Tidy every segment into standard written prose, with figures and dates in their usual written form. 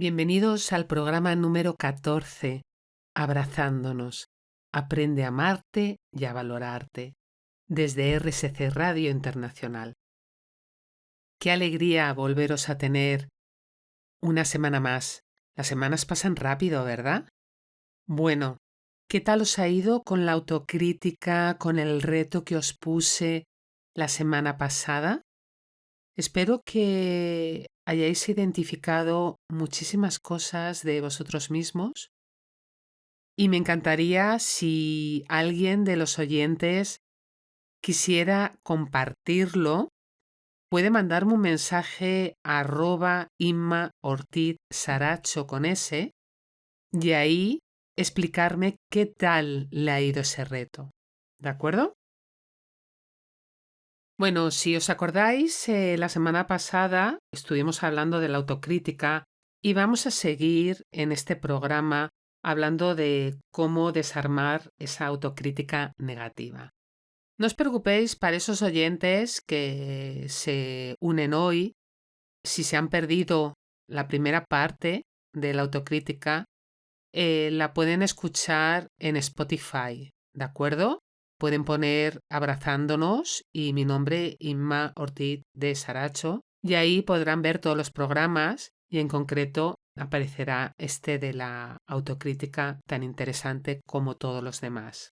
Bienvenidos al programa número 14, Abrazándonos. Aprende a amarte y a valorarte, desde RSC Radio Internacional. Qué alegría volveros a tener una semana más. Las semanas pasan rápido, ¿verdad? Bueno, ¿qué tal os ha ido con la autocrítica, con el reto que os puse la semana pasada? Espero que hayáis identificado muchísimas cosas de vosotros mismos y me encantaría si alguien de los oyentes quisiera compartirlo, puede mandarme un mensaje a @Inma Ortiz Saracho con S y ahí explicarme qué tal le ha ido ese reto. ¿De acuerdo? Bueno, si os acordáis, la semana pasada estuvimos hablando de la autocrítica y vamos a seguir en este programa hablando de cómo desarmar esa autocrítica negativa. No os preocupéis para esos oyentes que se unen hoy, si se han perdido la primera parte de la autocrítica, la pueden escuchar en Spotify, ¿de acuerdo? Pueden poner Abrazándonos y mi nombre Inma Ortiz de Saracho y ahí podrán ver todos los programas y en concreto aparecerá este de la autocrítica tan interesante como todos los demás.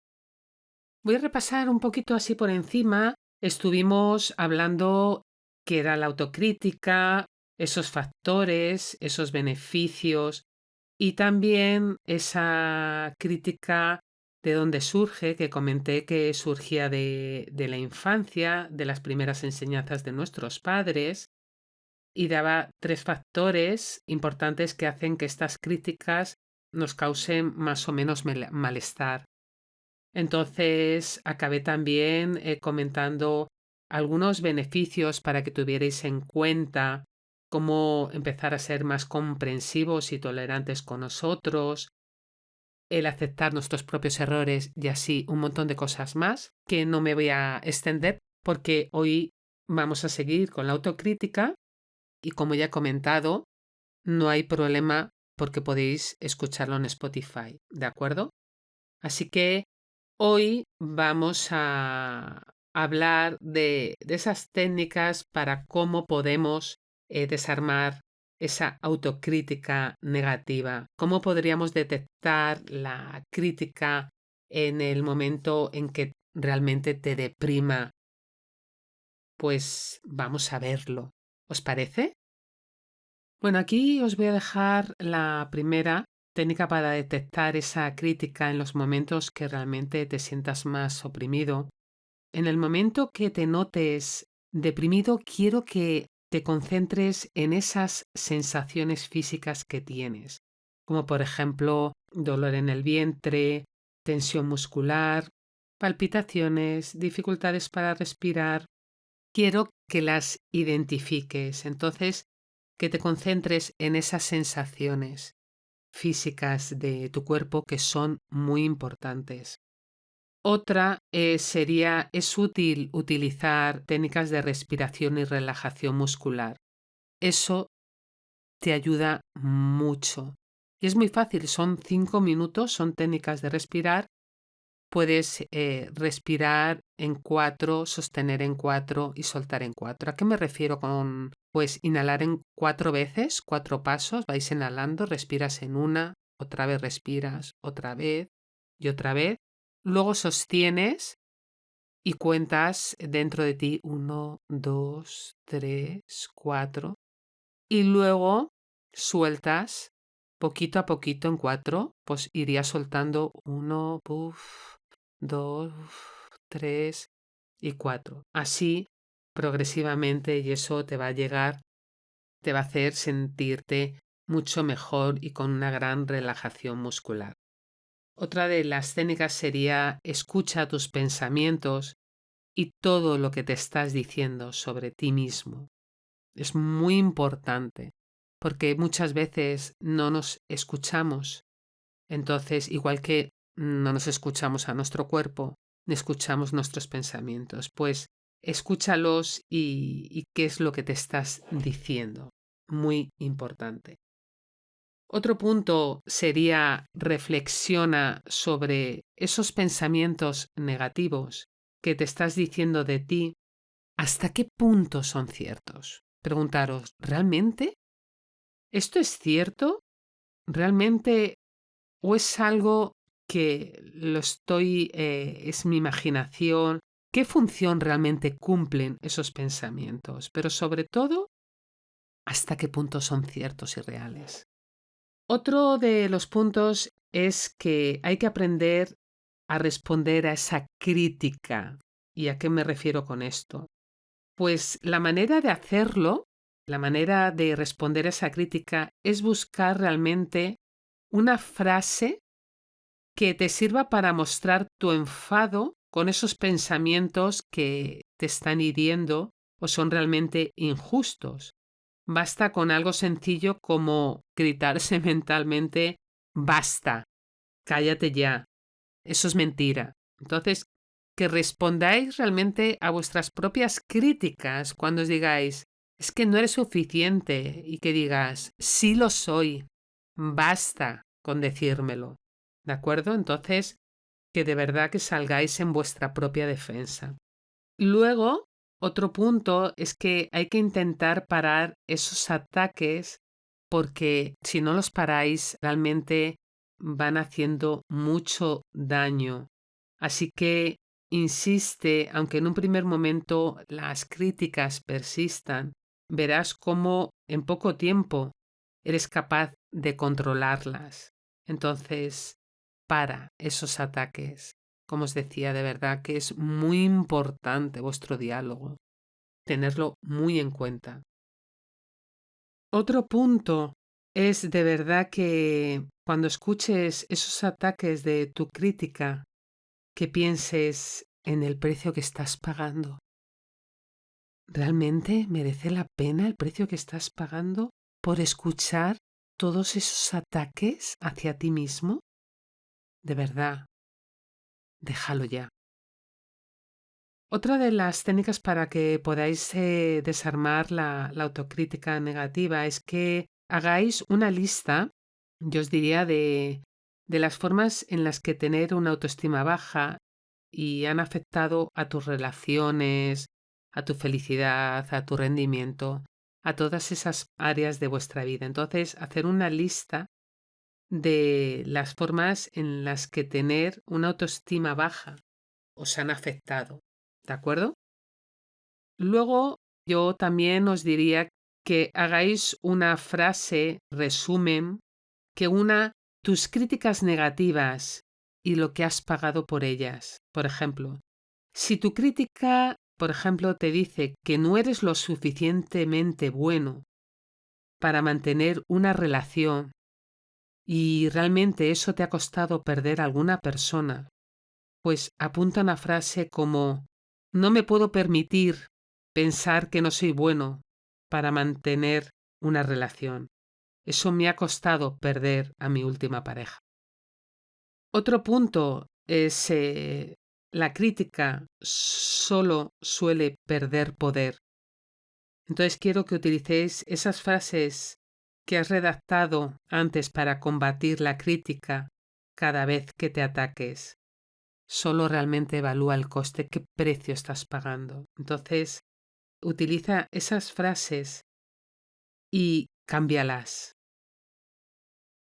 Voy a repasar un poquito así por encima. Estuvimos hablando qué era la autocrítica, esos factores, esos beneficios y también esa crítica de dónde surge, que comenté que surgía de la infancia, de las primeras enseñanzas de nuestros padres, y daba 3 factores importantes que hacen que estas críticas nos causen más o menos malestar. Entonces acabé también comentando algunos beneficios para que tuvierais en cuenta cómo empezar a ser más comprensivos y tolerantes con nosotros, el aceptar nuestros propios errores y así un montón de cosas más que no me voy a extender porque hoy vamos a seguir con la autocrítica y como ya he comentado, no hay problema porque podéis escucharlo en Spotify, ¿de acuerdo? Así que hoy vamos a hablar de esas técnicas para cómo podemos desarmar esa autocrítica negativa. ¿Cómo podríamos detectar la crítica en el momento en que realmente te deprima? Pues vamos a verlo. ¿Os parece? Bueno, aquí os voy a dejar la primera técnica para detectar esa crítica en los momentos que realmente te sientas más oprimido. En el momento que te notes deprimido, quiero que te concentres en esas sensaciones físicas que tienes, como por ejemplo dolor en el vientre, tensión muscular, palpitaciones, dificultades para respirar. Quiero que las identifiques. Entonces, que te concentres en esas sensaciones físicas de tu cuerpo que son muy importantes. Otra es útil utilizar técnicas de respiración y relajación muscular. Eso te ayuda mucho. Y es muy fácil, son 5 minutos, son técnicas de respirar. Puedes respirar en 4, sostener en 4 y soltar en 4. ¿A qué me refiero con, pues, inhalar en 4 veces, 4 pasos? Vais inhalando, respiras en una, otra vez respiras, otra vez y otra vez. Luego sostienes y cuentas dentro de ti 1, 2, 3, 4 y luego sueltas poquito a poquito en 4, pues irías soltando 1, 2, 3 y 4. Así progresivamente y eso te va a llegar, te va a hacer sentirte mucho mejor y con una gran relajación muscular. Otra de las técnicas sería escucha tus pensamientos y todo lo que te estás diciendo sobre ti mismo. Es muy importante porque muchas veces no nos escuchamos. Entonces, igual que no nos escuchamos a nuestro cuerpo, ni escuchamos nuestros pensamientos, pues escúchalos y qué es lo que te estás diciendo. Muy importante. Otro punto sería reflexiona sobre esos pensamientos negativos que te estás diciendo de ti, ¿hasta qué punto son ciertos? Preguntaros, ¿realmente esto es cierto? ¿Realmente o es algo que lo estoy, es mi imaginación? ¿Qué función realmente cumplen esos pensamientos? Pero sobre todo, ¿hasta qué punto son ciertos y reales? Otro de los puntos es que hay que aprender a responder a esa crítica. ¿Y a qué me refiero con esto? Pues la manera de hacerlo, la manera de responder a esa crítica es buscar realmente una frase que te sirva para mostrar tu enfado con esos pensamientos que te están hiriendo o son realmente injustos. Basta con algo sencillo como gritarse mentalmente, basta, cállate ya, eso es mentira. Entonces, que respondáis realmente a vuestras propias críticas cuando os digáis, es que no eres suficiente y que digas, sí lo soy, basta con decírmelo. ¿De acuerdo? Entonces, que de verdad que salgáis en vuestra propia defensa. Luego, otro punto es que hay que intentar parar esos ataques porque si no los paráis, realmente van haciendo mucho daño. Así que insiste, aunque en un primer momento las críticas persistan, verás cómo en poco tiempo eres capaz de controlarlas. Entonces, para esos ataques. Como os decía, de verdad que es muy importante vuestro diálogo, tenerlo muy en cuenta. Otro punto es de verdad que cuando escuches esos ataques de tu crítica, que pienses en el precio que estás pagando. ¿Realmente merece la pena el precio que estás pagando por escuchar todos esos ataques hacia ti mismo? De verdad, déjalo ya. Otra de las técnicas para que podáis desarmar la autocrítica negativa es que hagáis una lista, yo os diría, de las formas en las que tener una autoestima baja y han afectado a tus relaciones, a tu felicidad, a tu rendimiento, a todas esas áreas de vuestra vida. Entonces, hacer una lista de las formas en las que tener una autoestima baja os han afectado. ¿De acuerdo? Luego, yo también os diría que hagáis una frase, resumen, que una tus críticas negativas y lo que has pagado por ellas. Por ejemplo, si tu crítica, por ejemplo, te dice que no eres lo suficientemente bueno para mantener una relación y realmente eso te ha costado perder a alguna persona, pues apunta una frase como no me puedo permitir pensar que no soy bueno para mantener una relación. Eso me ha costado perder a mi última pareja. Otro punto es la crítica solo suele perder poder. Entonces quiero que utilicéis esas frases que has redactado antes para combatir la crítica cada vez que te ataques. Solo realmente evalúa el coste, qué precio estás pagando. Entonces, utiliza esas frases y cámbialas.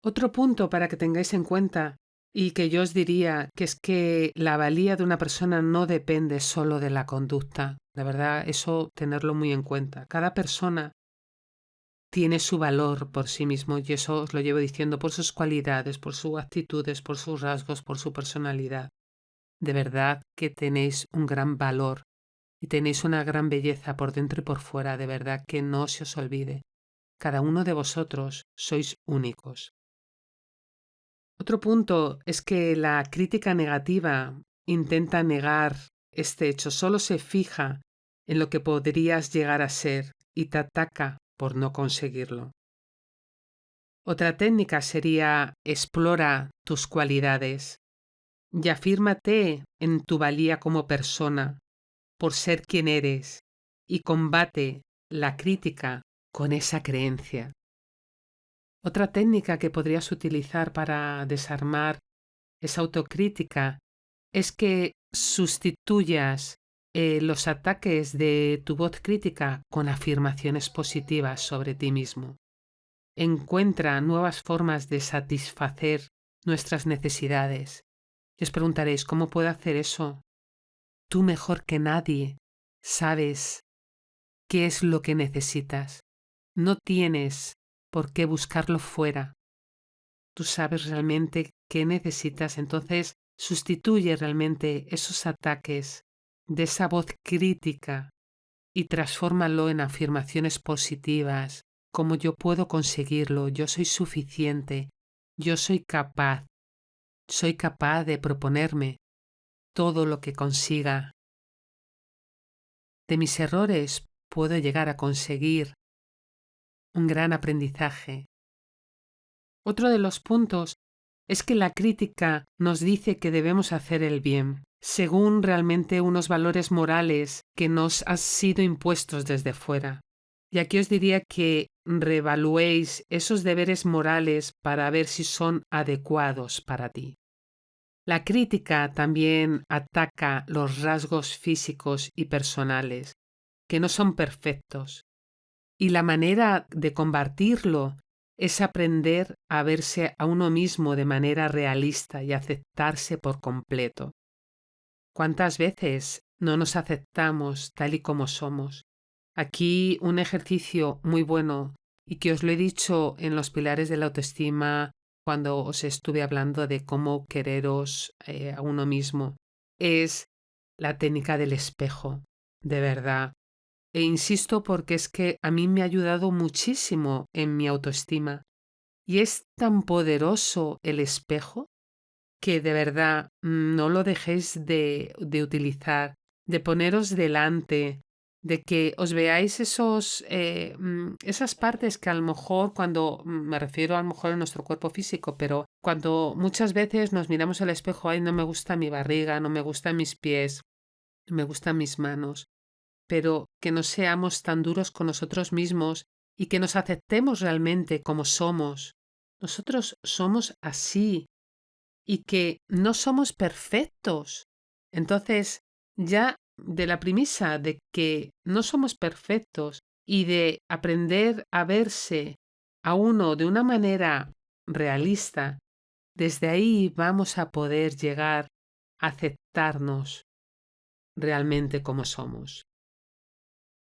Otro punto para que tengáis en cuenta y que yo os diría que es que la valía de una persona no depende solo de la conducta. La verdad, eso tenerlo muy en cuenta. Cada persona tiene su valor por sí mismo y eso os lo llevo diciendo por sus cualidades, por sus actitudes, por sus rasgos, por su personalidad. De verdad que tenéis un gran valor y tenéis una gran belleza por dentro y por fuera, de verdad que no se os olvide. Cada uno de vosotros sois únicos. Otro punto es que la crítica negativa intenta negar este hecho, solo se fija en lo que podrías llegar a ser y te ataca por no conseguirlo. Otra técnica sería explora tus cualidades y afírmate en tu valía como persona por ser quien eres y combate la crítica con esa creencia. Otra técnica que podrías utilizar para desarmar esa autocrítica es que sustituyas los ataques de tu voz crítica con afirmaciones positivas sobre ti mismo. Encuentra nuevas formas de satisfacer nuestras necesidades. Y os preguntaréis, ¿cómo puedo hacer eso? Tú mejor que nadie sabes qué es lo que necesitas. No tienes por qué buscarlo fuera. Tú sabes realmente qué necesitas, entonces sustituye realmente esos ataques de esa voz crítica y transfórmalo en afirmaciones positivas, como yo puedo conseguirlo, yo soy suficiente, yo soy capaz de proponerme todo lo que consiga. De mis errores puedo llegar a conseguir un gran aprendizaje. Otro de los puntos es que la crítica nos dice que debemos hacer el bien, según realmente unos valores morales que nos han sido impuestos desde fuera. Y aquí os diría que reevaluéis esos deberes morales para ver si son adecuados para ti. La crítica también ataca los rasgos físicos y personales, que no son perfectos. Y la manera de combatirlo es aprender a verse a uno mismo de manera realista y aceptarse por completo. ¿Cuántas veces no nos aceptamos tal y como somos? Aquí un ejercicio muy bueno y que os lo he dicho en los pilares de la autoestima cuando os estuve hablando de cómo quereros a uno mismo es la técnica del espejo, de verdad. E insisto porque es que a mí me ha ayudado muchísimo en mi autoestima. Y es tan poderoso el espejo que de verdad no lo dejéis de utilizar, de poneros delante, de que os veáis esas partes que a lo mejor cuando, me refiero a lo mejor a nuestro cuerpo físico, pero cuando muchas veces nos miramos al espejo, ay, no me gusta mi barriga, no me gustan mis pies, no me gustan mis manos, pero que no seamos tan duros con nosotros mismos y que nos aceptemos realmente como somos. Nosotros somos así y que no somos perfectos. Entonces, ya de la premisa de que no somos perfectos y de aprender a verse a uno de una manera realista, desde ahí vamos a poder llegar a aceptarnos realmente como somos.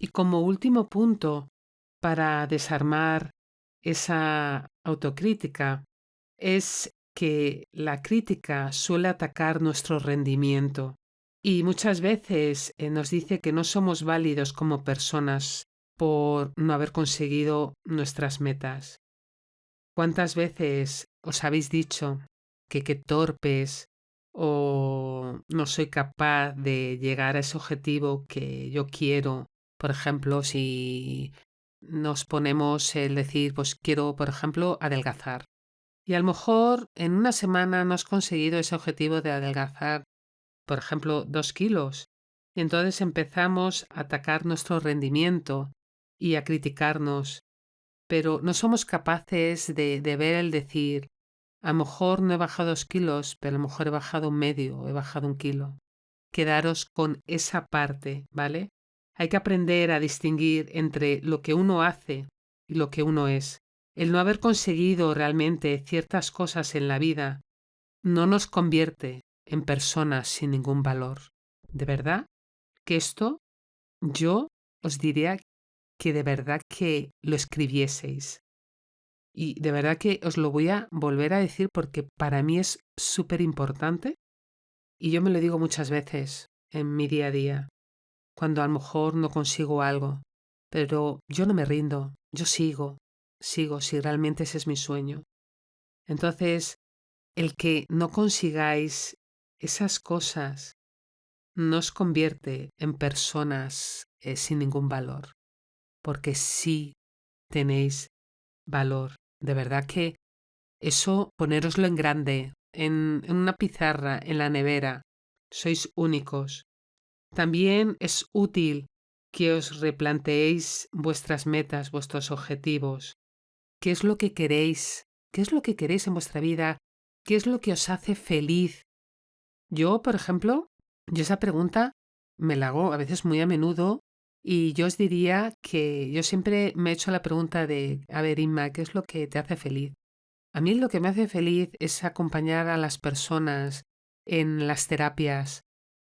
Y como último punto, para desarmar esa autocrítica, es que la crítica suele atacar nuestro rendimiento y muchas veces nos dice que no somos válidos como personas por no haber conseguido nuestras metas. ¿Cuántas veces os habéis dicho que qué torpes o no soy capaz de llegar a ese objetivo que yo quiero? Por ejemplo, si nos ponemos el decir, pues quiero, por ejemplo, adelgazar. Y a lo mejor en una semana no has conseguido ese objetivo de adelgazar, por ejemplo, 2 kilos. Y entonces empezamos a atacar nuestro rendimiento y a criticarnos, pero no somos capaces de ver el decir, a lo mejor no he bajado 2 kilos, pero a lo mejor he bajado medio o he bajado 1 kilo. Quedaros con esa parte, ¿vale? Hay que aprender a distinguir entre lo que uno hace y lo que uno es. El no haber conseguido realmente ciertas cosas en la vida no nos convierte en personas sin ningún valor. De verdad que esto yo os diría que de verdad que lo escribieseis. Y de verdad que os lo voy a volver a decir porque para mí es súper importante y yo me lo digo muchas veces en mi día a día, cuando a lo mejor no consigo algo, pero yo no me rindo, yo sigo si realmente ese es mi sueño. Entonces, el que no consigáis esas cosas no os convierte en personas sin ningún valor, porque sí tenéis valor. De verdad que eso ponéroslo en grande, en una pizarra, en la nevera. Sois únicos. También es útil que os replanteéis vuestras metas, vuestros objetivos. ¿Qué es lo que queréis? ¿Qué es lo que queréis en vuestra vida? ¿Qué es lo que os hace feliz? Yo, por ejemplo, yo esa pregunta me la hago a veces muy a menudo y yo os diría que yo siempre me he hecho la pregunta de, a ver, Inma, ¿qué es lo que te hace feliz? A mí lo que me hace feliz es acompañar a las personas en las terapias,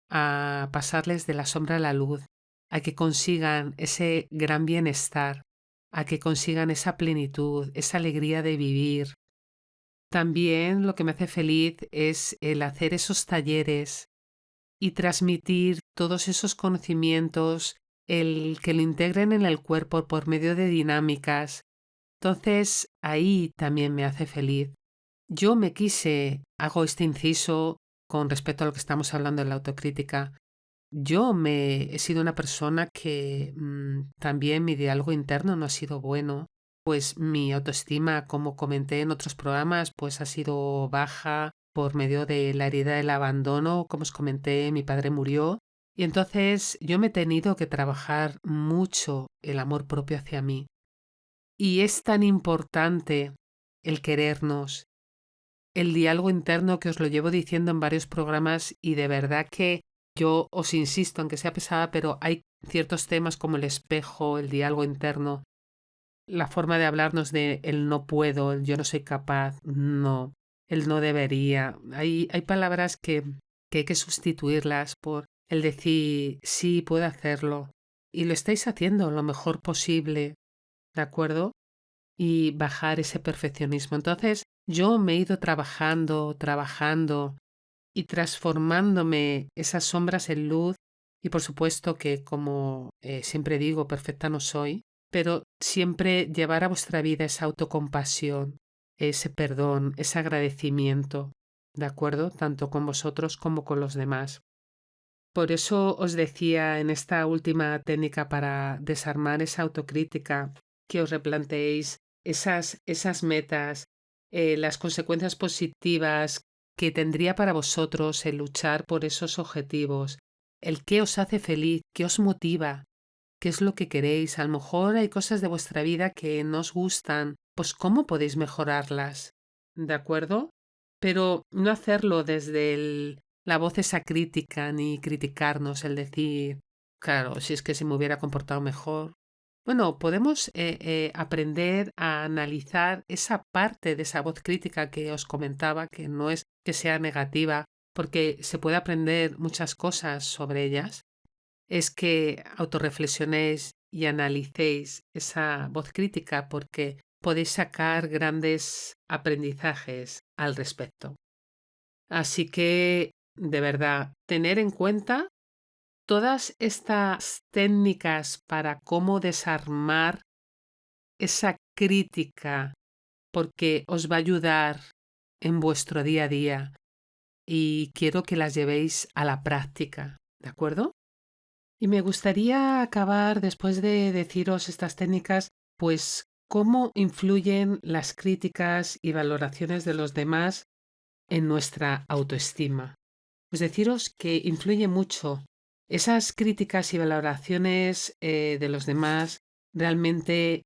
a pasarles de la sombra a la luz, a que consigan ese gran bienestar, a que consigan esa plenitud, esa alegría de vivir. También lo que me hace feliz es el hacer esos talleres y transmitir todos esos conocimientos, el que lo integren en el cuerpo por medio de dinámicas. Entonces, ahí también me hace feliz. Yo me quise, hago este inciso con respecto a lo que estamos hablando de la autocrítica. Yo me he sido una persona que también mi diálogo interno no ha sido bueno, pues mi autoestima, como comenté en otros programas, pues ha sido baja por medio de la herida del abandono. Como os comenté, mi padre murió y entonces yo me he tenido que trabajar mucho el amor propio hacia mí. Y es tan importante el querernos, el diálogo interno, que os lo llevo diciendo en varios programas y de verdad que yo os insisto, aunque sea pesada, pero hay ciertos temas como el espejo, el diálogo interno, la forma de hablarnos de el no puedo, el yo no soy capaz, no, el no debería. Hay palabras que hay que sustituirlas por el decir sí, puedo hacerlo. Y lo estáis haciendo lo mejor posible, ¿de acuerdo? Y bajar ese perfeccionismo. Entonces, yo me he ido trabajando y transformándome esas sombras en luz y por supuesto que, como siempre digo, perfecta no soy, pero siempre llevar a vuestra vida esa autocompasión, ese perdón, ese agradecimiento, ¿de acuerdo? Tanto con vosotros como con los demás. Por eso os decía en esta última técnica para desarmar esa autocrítica que os replanteéis esas metas, las consecuencias positivas que tendría para vosotros el luchar por esos objetivos, el qué os hace feliz, qué os motiva, qué es lo que queréis. A lo mejor hay cosas de vuestra vida que no os gustan, pues cómo podéis mejorarlas, ¿de acuerdo? Pero no hacerlo desde la voz esa crítica ni criticarnos, el decir, claro, si es que se me hubiera comportado mejor. Bueno, podemos aprender a analizar esa parte de esa voz crítica que os comentaba, que no es que sea negativa, porque se puede aprender muchas cosas sobre ellas. Es que autorreflexionéis y analicéis esa voz crítica porque podéis sacar grandes aprendizajes al respecto. Así que, de verdad, tener en cuenta todas estas técnicas para cómo desarmar esa crítica, porque os va a ayudar en vuestro día a día y quiero que las llevéis a la práctica, ¿de acuerdo? Y me gustaría acabar, después de deciros estas técnicas, pues cómo influyen las críticas y valoraciones de los demás en nuestra autoestima. Pues deciros que influye mucho. Esas críticas y valoraciones de los demás realmente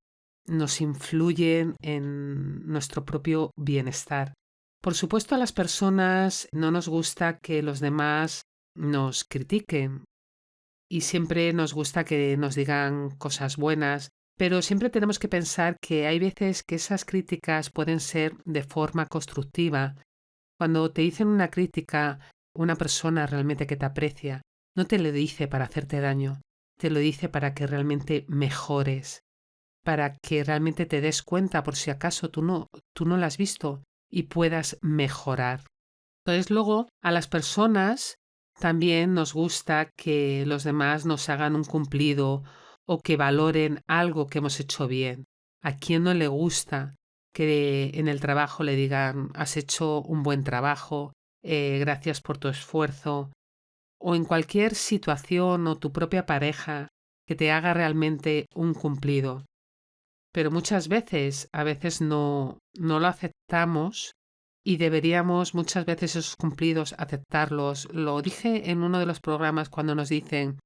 nos influyen en nuestro propio bienestar. Por supuesto, a las personas no nos gusta que los demás nos critiquen y siempre nos gusta que nos digan cosas buenas, pero siempre tenemos que pensar que hay veces que esas críticas pueden ser de forma constructiva. Cuando te dicen una crítica, una persona realmente que te aprecia, no te lo dice para hacerte daño, te lo dice para que realmente mejores, para que realmente te des cuenta por si acaso tú no la has visto y puedas mejorar. Entonces luego a las personas también nos gusta que los demás nos hagan un cumplido o que valoren algo que hemos hecho bien. ¿A quién no le gusta que en el trabajo le digan has hecho un buen trabajo, gracias por tu esfuerzo? O en cualquier situación o tu propia pareja que te haga realmente un cumplido. Pero muchas veces, a veces no lo aceptamos y deberíamos muchas veces esos cumplidos aceptarlos. Lo dije en uno de los programas cuando nos dicen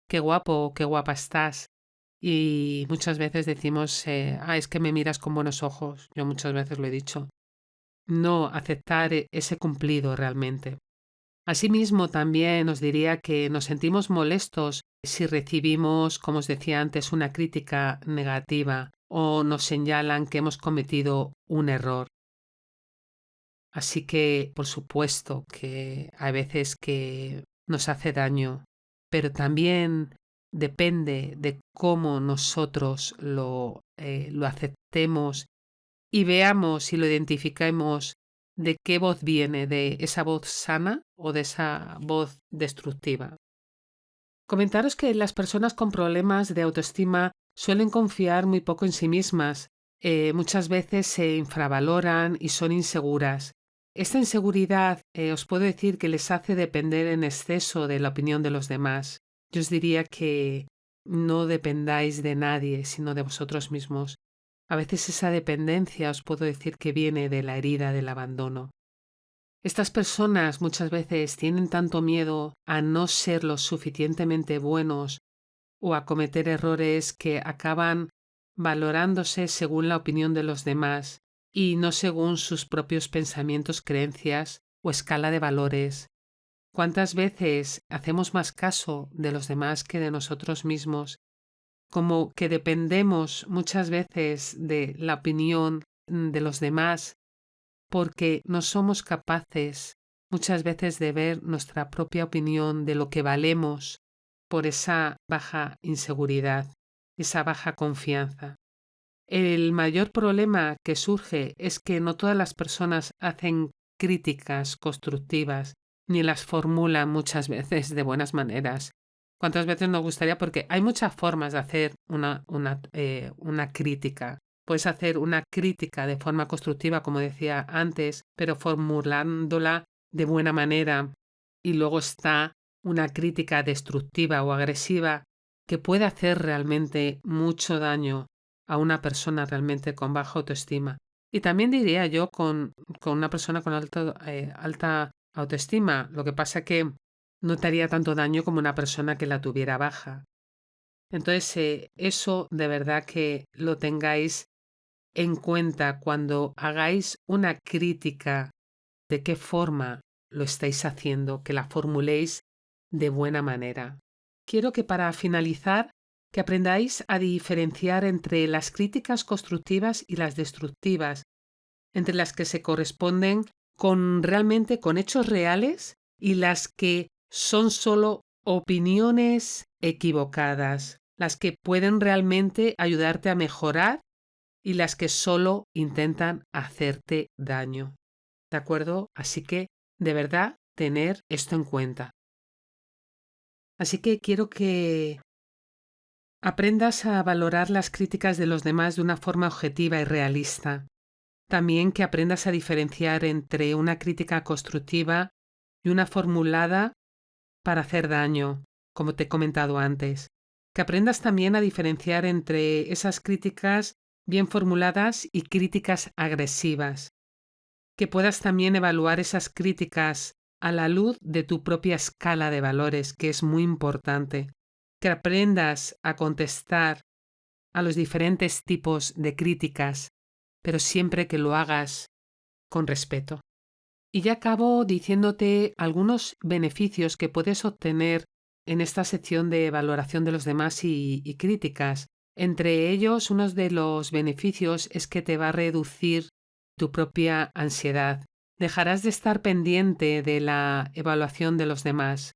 qué guapo o qué guapa estás. Y muchas veces decimos, es que me miras con buenos ojos. Yo muchas veces lo he dicho. No aceptar ese cumplido realmente. Asimismo, también os diría que nos sentimos molestos si recibimos, como os decía antes, una crítica negativa o nos señalan que hemos cometido un error. Así que, por supuesto, que hay veces que nos hace daño, pero también depende de cómo nosotros lo aceptemos y veamos y lo identifiquemos de qué voz viene, de esa voz sana o de esa voz destructiva. Comentaros que las personas con problemas de autoestima suelen confiar muy poco en sí mismas, muchas veces se infravaloran y son inseguras. Esta inseguridad os puedo decir que les hace depender en exceso de la opinión de los demás. Yo os diría que no dependáis de nadie, sino de vosotros mismos. A veces esa dependencia os puedo decir que viene de la herida del abandono. Estas personas muchas veces tienen tanto miedo a no ser lo suficientemente buenos o a cometer errores que acaban valorándose según la opinión de los demás y no según sus propios pensamientos, creencias o escala de valores. ¿Cuántas veces hacemos más caso de los demás que de nosotros mismos? Como que dependemos muchas veces de la opinión de los demás porque no somos capaces muchas veces de ver nuestra propia opinión de lo que valemos por esa baja inseguridad, esa baja confianza. El mayor problema que surge es que no todas las personas hacen críticas constructivas ni las formulan muchas veces de buenas maneras. ¿Cuántas veces nos gustaría? Porque hay muchas formas de hacer una crítica. Puedes hacer una crítica de forma constructiva, como decía antes, pero formulándola de buena manera. Y luego está una crítica destructiva o agresiva que puede hacer realmente mucho daño a una persona realmente con baja autoestima. Y también diría yo con una persona con alta autoestima. Lo que pasa que no te haría tanto daño como una persona que la tuviera baja. Entonces, eso de verdad que lo tengáis en cuenta cuando hagáis una crítica, de qué forma lo estáis haciendo, que la formuléis de buena manera. Quiero que para finalizar, que aprendáis a diferenciar entre las críticas constructivas y las destructivas, entre las que se corresponden realmente con hechos reales y las que son solo opiniones equivocadas, las que pueden realmente ayudarte a mejorar y las que solo intentan hacerte daño. ¿De acuerdo? Así que, de verdad, tener esto en cuenta. Así que quiero que aprendas a valorar las críticas de los demás de una forma objetiva y realista. También que aprendas a diferenciar entre una crítica constructiva y una formulada para hacer daño, como te he comentado antes. Que aprendas también a diferenciar entre esas críticas bien formuladas y críticas agresivas. Que puedas también evaluar esas críticas a la luz de tu propia escala de valores, que es muy importante. Que aprendas a contestar a los diferentes tipos de críticas, pero siempre que lo hagas con respeto. Y ya acabo diciéndote algunos beneficios que puedes obtener en esta sección de valoración de los demás y críticas. Entre ellos, uno de los beneficios es que te va a reducir tu propia ansiedad. Dejarás de estar pendiente de la evaluación de los demás.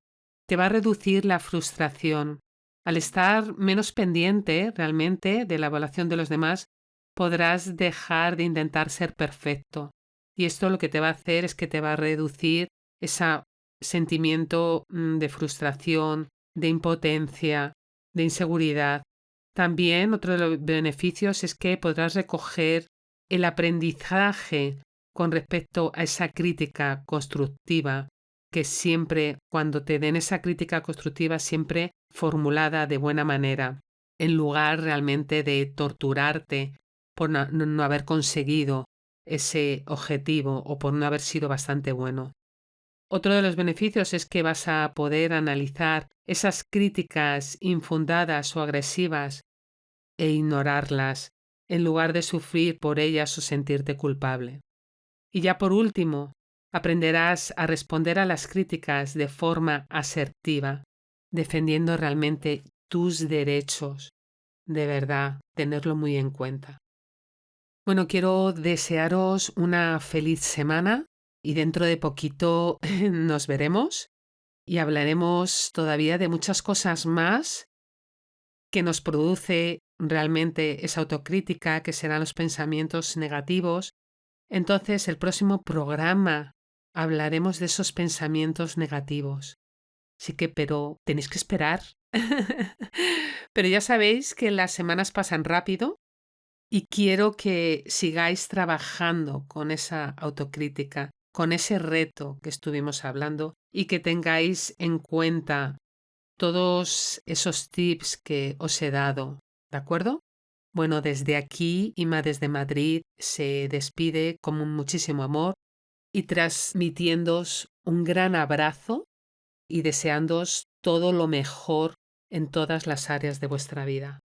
Te va a reducir la frustración. Al estar menos pendiente realmente de la evaluación de los demás, podrás dejar de intentar ser perfecto. Y esto lo que te va a hacer es que te va a reducir ese sentimiento de frustración, de impotencia, de inseguridad. También otro de los beneficios es que podrás recoger el aprendizaje con respecto a esa crítica constructiva, que siempre, cuando te den esa crítica constructiva, siempre formulada de buena manera, en lugar realmente de torturarte por no haber conseguido ese objetivo o por no haber sido bastante bueno. Otro de los beneficios es que vas a poder analizar esas críticas infundadas o agresivas e ignorarlas, en lugar de sufrir por ellas o sentirte culpable. Y ya por último, aprenderás a responder a las críticas de forma asertiva, defendiendo realmente tus derechos. De verdad, tenerlo muy en cuenta. Bueno, quiero desearos una feliz semana y dentro de poquito nos veremos y hablaremos todavía de muchas cosas más que nos produce realmente esa autocrítica, que serán los pensamientos negativos. Entonces, el próximo programa hablaremos de esos pensamientos negativos. Sí que, pero tenéis que esperar. Pero ya sabéis que las semanas pasan rápido y quiero que sigáis trabajando con esa autocrítica, con ese reto que estuvimos hablando y que tengáis en cuenta todos esos tips que os he dado, ¿de acuerdo? Bueno, desde aquí, Ima desde Madrid se despide con muchísimo amor y transmitiéndoos un gran abrazo y deseándoos todo lo mejor en todas las áreas de vuestra vida.